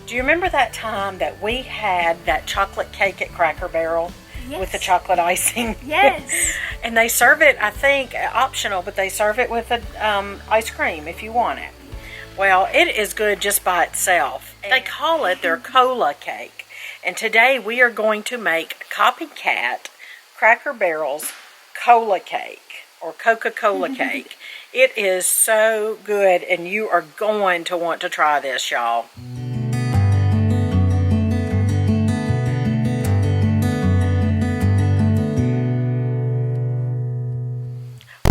Do you remember that time that we had that chocolate cake at Cracker Barrel? Yes. With the chocolate icing? Yes. And they serve it, I think, optional, but they serve it with ice cream if you want it. Well, it is good just by itself. They call it their cola cake. And today we are going to make Copycat Cracker Barrel's cola cake or Coca-Cola cake. It is so good, and you are going to want to try this, y'all.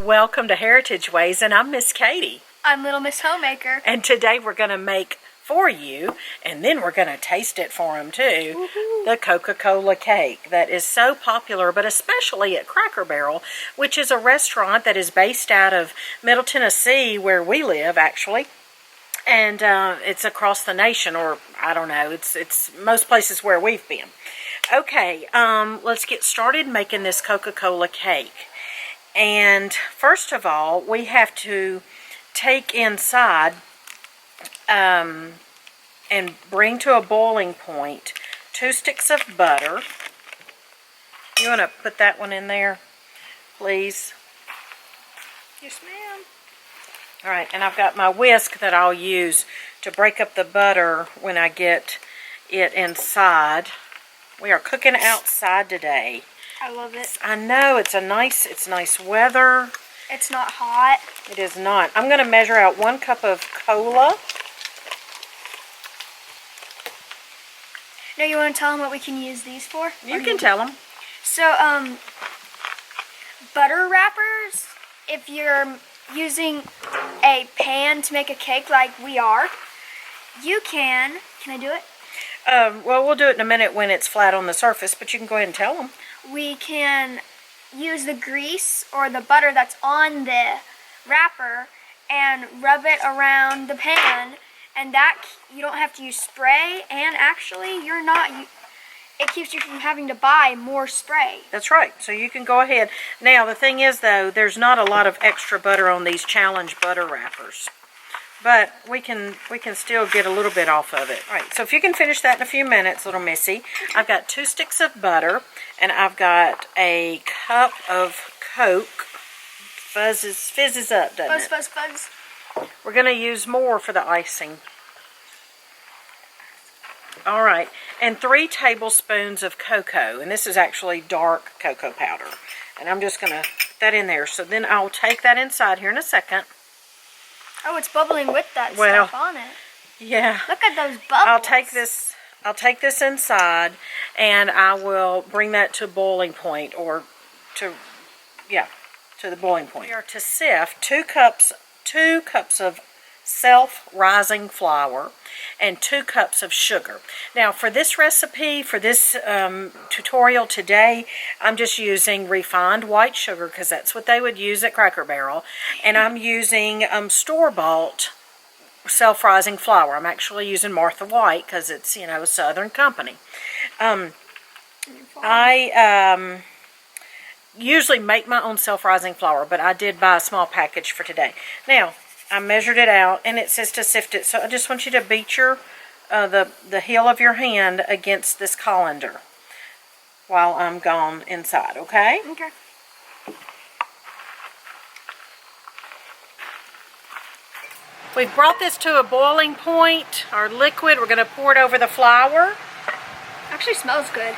Welcome to Heritage Ways, and I'm Miss Katie. I'm Little Miss Homemaker. And today we're going to make for you, and then we're going to taste it for them too, the Coca-Cola cake that is so popular, but especially at Cracker Barrel, which is a restaurant that is based out of Middle Tennessee, where we live actually. And it's across the nation, or I don't know, it's most places where we've been. Okay, let's get started making this Coca-Cola cake. And first of all, we have to take inside and bring to a boiling point 2 sticks of butter. You want to put that one in there, please? Yes, ma'am. All right, and I've got my whisk that I'll use to break up the butter when I get it inside. We are cooking outside today. I love it. I know, it's nice weather. It's not hot. It is not. I'm going to measure out 1 cup of cola. Now you want to tell them what we can use these for? You can tell them. So, butter wrappers, if you're using a pan to make a cake like we are, you can I do it? Well, we'll do it in a minute when it's flat on the surface, but you can go ahead and tell them. We can use the grease or the butter that's on the wrapper and rub it around the pan, and that you don't have to use spray, and actually it keeps you from having to buy more spray. That's right. So you can go ahead. Now the thing is though, there's not a lot of extra butter on these challenge butter wrappers. But we can still get a little bit off of it. All right, so if you can finish that in a few minutes, little missy. I've got 2 sticks of butter, and I've got a cup of Coke. Fizzes up, doesn't it? Fuzz, fuzz. We're going to use more for the icing. All right, and 3 tablespoons of cocoa, and this is actually dark cocoa powder. And I'm just going to put that in there. So then I'll take that inside here in a second. Oh, it's bubbling with that stuff on it. Yeah. Look at those bubbles. I'll take this inside, and I will bring that to boiling point, or to the boiling point. We are to sift 2 cups of self-rising flour and 2 cups of sugar. Now for this recipe, for this tutorial today, I'm just using refined white sugar because that's what they would use at Cracker Barrel, and I'm using store-bought self-rising flour. I'm actually using Martha White because it's, you know, a Southern company. I usually make my own self-rising flour, but I did buy a small package for today. Now I measured it out, and it says to sift it. So I just want you to beat your the heel of your hand against this colander while I'm gone inside, okay? Okay. We've brought this to a boiling point, our liquid. We're going to pour it over the flour. Actually smells good.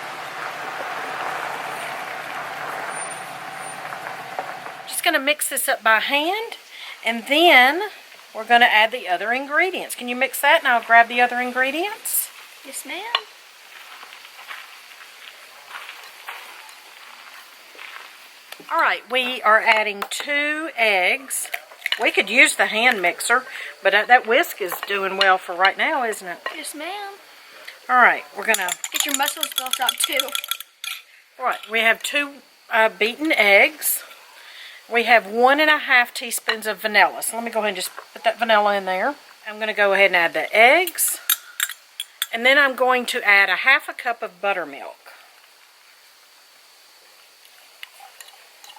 Just going to mix this up by hand. And then we're going to add the other ingredients. Can you mix that, and I'll grab the other ingredients? Yes, ma'am. All right, we are adding 2 eggs. We could use the hand mixer, but that whisk is doing well for right now, isn't it? Yes, ma'am. All right, we're going to... Get your muscles built up, too. All right, we have 2 beaten eggs. We have 1½ teaspoons of vanilla. So let me go ahead and just put that vanilla in there. I'm going to go ahead and add the eggs. And then I'm going to add 1/2 cup of buttermilk.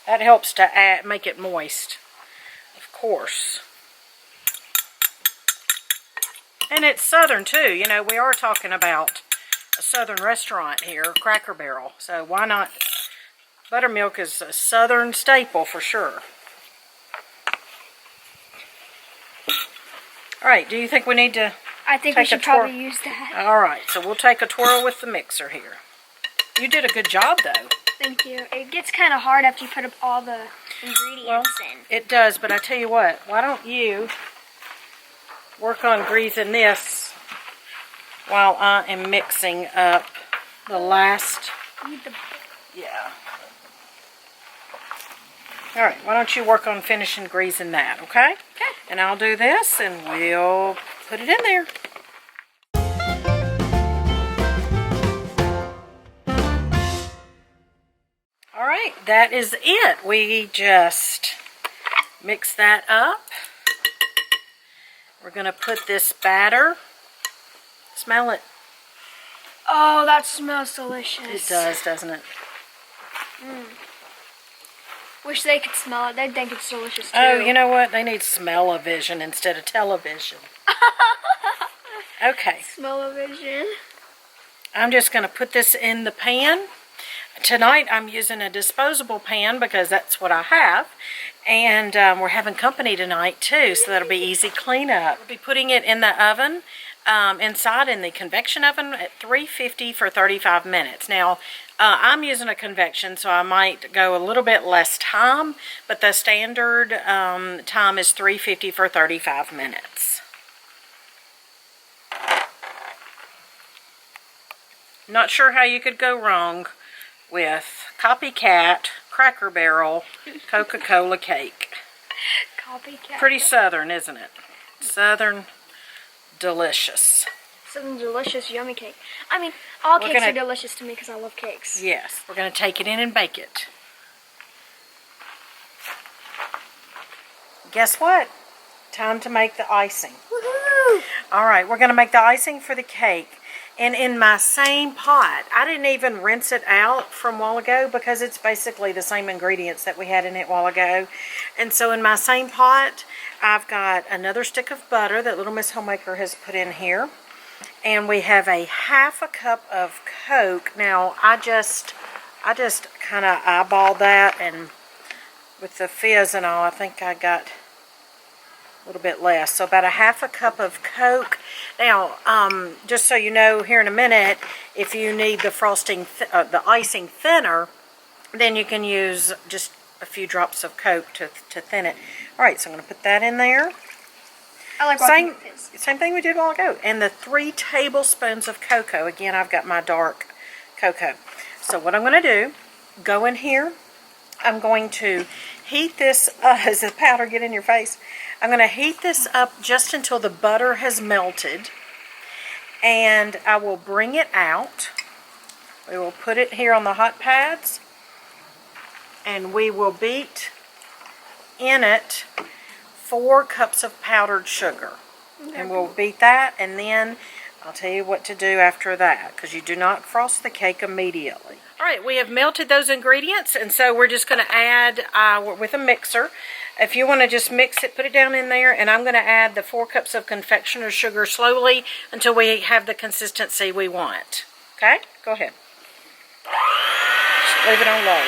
That helps to make it moist, of course. And it's Southern too. You know, we are talking about a Southern restaurant here, Cracker Barrel. So why not? Buttermilk is a Southern staple for sure. All right, do you think we need to I think we should probably use that. All right, so we'll take a twirl with the mixer here. You did a good job, though. Thank you. It gets kind of hard after you put up all the ingredients in. It does, but I tell you what, why don't you work on greasing this while I am mixing up the last... Yeah. All right, why don't you work on finishing greasing that, okay? Okay. And I'll do this, and we'll put it in there. All right, that is it. We just mix that up. We're going to put this batter. Smell it. Oh, that smells delicious. It does, doesn't it? Wish they could smell it. They'd think it's delicious too. Oh, you know what? They need smell-o-vision instead of television. Okay. Smell-o-vision. I'm just going to put this in the pan. Tonight I'm using a disposable pan because that's what I have. And we're having company tonight too, so that'll be easy cleanup. We'll be putting it in the oven, inside in the convection oven at 350 for 35 minutes. Now, I'm using a convection, so I might go a little bit less time, but the standard time is 350 for 35 minutes. Not sure how you could go wrong with Copycat, Cracker Barrel, Coca-Cola cake. Copycat. Pretty Southern, isn't it? Southern, delicious. Southern delicious yummy cake. I mean, all cakes are delicious to me because I love cakes. Yes, we're going to take it in and bake it. Guess what? Time to make the icing. Woohoo! All right, we're going to make the icing for the cake. And in my same pot, I didn't even rinse it out from a while ago because it's basically the same ingredients that we had in it a while ago. And so in my same pot, I've got another stick of butter that Little Miss Homemaker has put in here. And we have a half a cup of Coke. Now, I just kind of eyeballed that, and with the fizz and all, I think I got a little bit less. So about a half a cup of Coke. Now, just so you know, here in a minute, if you need the frosting, the icing thinner, then you can use just a few drops of Coke to thin it. All right, so I'm going to put that in there. I like watching fizz. Same thing we did a while ago. And the 3 tablespoons of cocoa. Again, I've got my dark cocoa. So what I'm going to do, go in here. I'm going to heat this, as the powder get in your face, I'm going to heat this up just until the butter has melted. And I will bring it out. We will put it here on the hot pads. And we will beat in it 4 cups of powdered sugar. And we'll beat that, and then I'll tell you what to do after that, because you do not frost the cake immediately. All right, we have melted those ingredients, and so we're just going to add with a mixer. If you want to just mix it, put it down in there, and I'm going to add the 4 cups of confectioner sugar slowly until we have the consistency we want. Okay? Go ahead. Just leave it on low.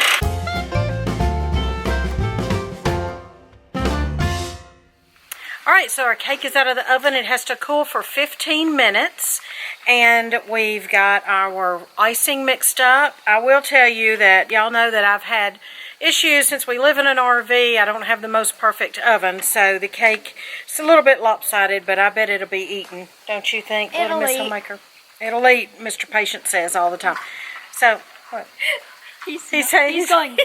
Alright, so our cake is out of the oven. It has to cool for 15 minutes. And we've got our icing mixed up. I will tell you that y'all know that I've had issues since we live in an RV. I don't have the most perfect oven, so the cake is a little bit lopsided, but I bet it'll be eaten. Don't you think, Little Miss Homemaker? It'll eat, Mr. Patient says all the time. So, what? He's going.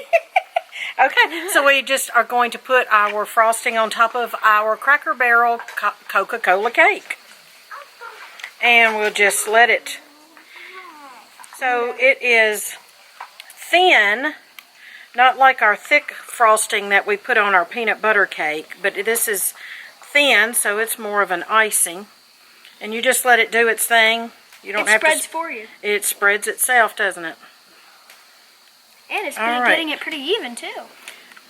Okay, so we just are going to put our frosting on top of our Cracker Barrel Coca-Cola cake. And we'll just let it. So it is thin, not like our thick frosting that we put on our peanut butter cake, but this is thin, so it's more of an icing. And you just let it do its thing. You don't have to. It spreads for you. It spreads itself, doesn't it? And it's getting it pretty even, too.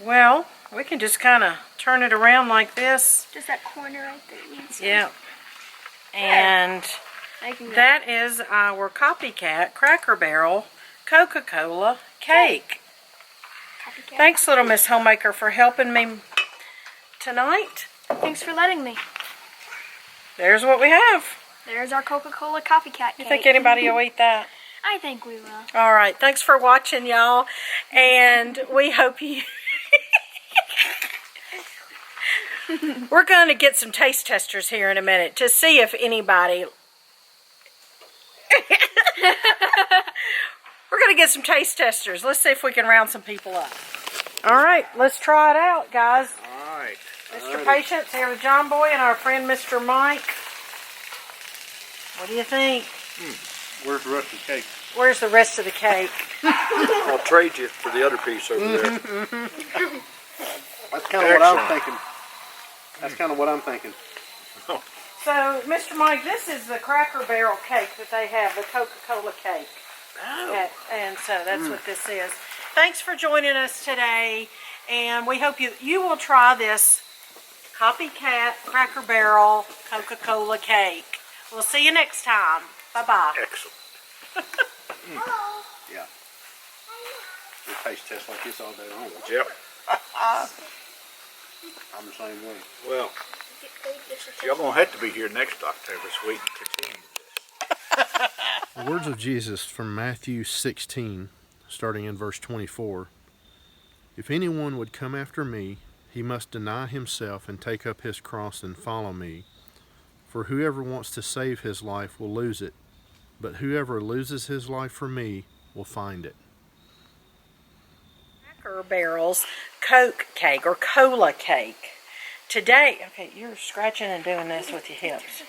Well, we can just kind of turn it around like this. Just that corner right there. Yeah. And Making it. that is our Copycat Cracker Barrel Coca-Cola cake. Copycat. Thanks, Little Miss Homemaker, for helping me tonight. Thanks for letting me. There's what we have. There's our Coca-Cola Copycat cake. You think anybody will eat that? I think we will. All right. Thanks for watching, y'all. And we hope you... We're going to get some taste testers here in a minute to see if anybody... We're going to get some taste testers. Let's see if we can round some people up. All right. Let's try it out, guys. All right. Mr. Patience, here with John Boy and our friend Mr. Mike. What do you think? Where's the rest of the cake? Where's the rest of the cake? I'll trade you for the other piece over there. That's kind of what I'm thinking. That's kind of what I'm thinking. So, Mr. Mike, this is the Cracker Barrel cake that they have, the Coca-Cola cake. Oh. And so that's what this is. Thanks for joining us today, and we hope you will try this Copycat Cracker Barrel Coca-Cola cake. We'll see you next time. Bye-bye. Excellent. Yeah. We'll taste test like this all day long. Yep. I'm the same way. Well, y'all gonna have to be here next October so we can continue this. The words of Jesus from Matthew 16, starting in verse 24. If anyone would come after me, he must deny himself and take up his cross and follow me. For whoever wants to save his life will lose it, but whoever loses his life for me will find it. Cracker Barrel's Coke cake or Cola cake. Today, okay, you're scratching and doing this with your hips.